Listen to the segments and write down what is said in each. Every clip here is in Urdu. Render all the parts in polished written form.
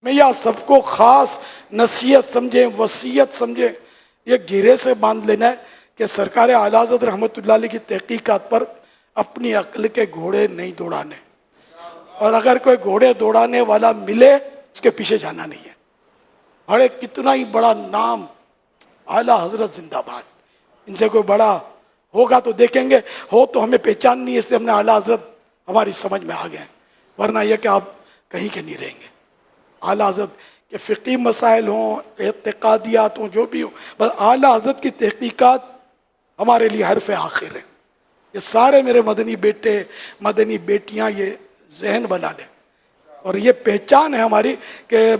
میں یہ آپ سب کو خاص نصیحت سمجھیں، وصیت سمجھیں، یہ گھیرے سے باندھ لینا ہے کہ سرکار اعلیٰ حضرت رحمۃ اللہ علیہ کی تحقیقات پر اپنی عقل کے گھوڑے نہیں دوڑانے، اور اگر کوئی گھوڑے دوڑانے والا ملے اس کے پیچھے جانا نہیں ہے۔ بڑے کتنا ہی بڑا نام اعلیٰ حضرت زندہ باد، ان سے کوئی بڑا ہوگا تو دیکھیں گے، ہو تو ہمیں پہچان نہیں ہے، اس لیے ہم نے اعلیٰ حضرت ہماری سمجھ میں آ گئے ہیں، ورنہ یہ کہ آپ کہیں کے نہیں رہیں گے۔ اعلیٰ حضرت کے فقہی مسائل ہوں، اعتقادیات ہوں، جو بھی ہوں، بس اعلیٰ حضرت کی تحقیقات ہمارے لیے حرف آخر ہے۔ یہ سارے میرے مدنی بیٹے مدنی بیٹیاں یہ ذہن بنا لیں، اور یہ پہچان ہے ہماری کہ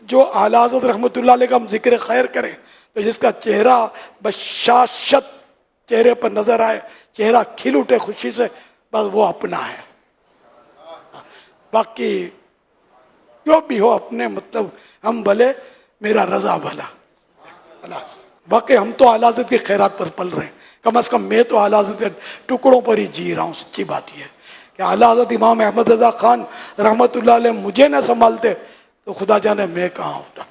جو اعلیٰ حضرت رحمۃ اللہ علیہ کا ہم ذکر خیر کریں تو جس کا چہرہ بشاشت چہرے پر نظر آئے، چہرہ کھل اٹھے خوشی سے، بس وہ اپنا ہے۔ باقی جو بھی ہو اپنے مطلب ہم بھلے میرا رضا بھلا، خلاص۔ باقی ہم تو اعلیٰ حضرت کی خیرات پر پل رہے ہیں، کم از کم میں تو اعلیٰ حضرت کے ٹکڑوں پر ہی جی رہا ہوں۔ سچی بات یہ ہے کہ اعلیٰ حضرت امام احمد رضا خان رحمۃ اللہ علیہ مجھے نہ سنبھالتے تو خدا جانے میں کہاں ہوتا۔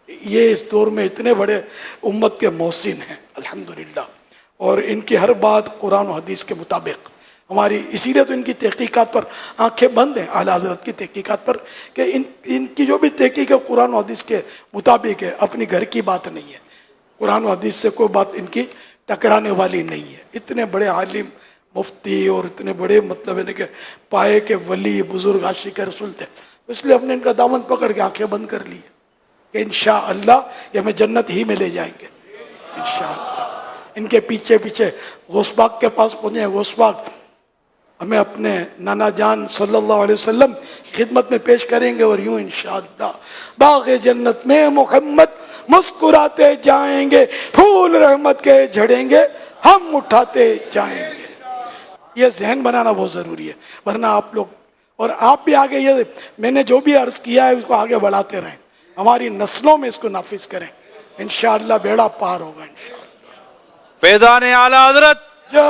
یہ اس دور میں اتنے بڑے امت کے محسن ہیں الحمدللہ، اور ان کی ہر بات قرآن و حدیث کے مطابق ہماری، اسی لیے تو ان کی تحقیقات پر آنکھیں بند ہیں، اعلیٰ حضرت کی تحقیقات پر، کہ ان کی جو بھی تحقیق ہے قرآن و حدیث کے مطابق ہے، اپنی گھر کی بات نہیں ہے، قرآن و حدیث سے کوئی بات ان کی ٹکرانے والی نہیں ہے۔ اتنے بڑے عالم مفتی اور اتنے بڑے مطلب ہے کہ پائے کے ولی بزرگ عاشق رسول تھے، اس لیے ہم نے ان کا دامن پکڑ کے آنکھیں بند کر لی کہ انشاءاللہ یہ ہمیں جنت ہی میں لے جائیں گے انشاءاللہ۔ ان کے پیچھے پیچھے غوث پاک کے پاس پہنچے، غوث پاک ہمیں اپنے نانا جان صلی اللہ علیہ وسلم کی خدمت میں پیش کریں گے، اور یوں انشاءاللہ باغ جنت میں محمد مسکراتے جائیں گے، پھول رحمت کے جھڑیں گے، ہم اٹھاتے جائیں گے۔ یہ ذہن بنانا بہت ضروری ہے، ورنہ آپ لوگ اور آپ بھی آگے یہ میں نے جو بھی عرض کیا ہے اس کو آگے بڑھاتے رہیں، ہماری نسلوں میں اس کو نافذ کریں، انشاءاللہ بیڑا پار ہوگا انشاءاللہ۔ فیضان اعلیٰ حضرت جے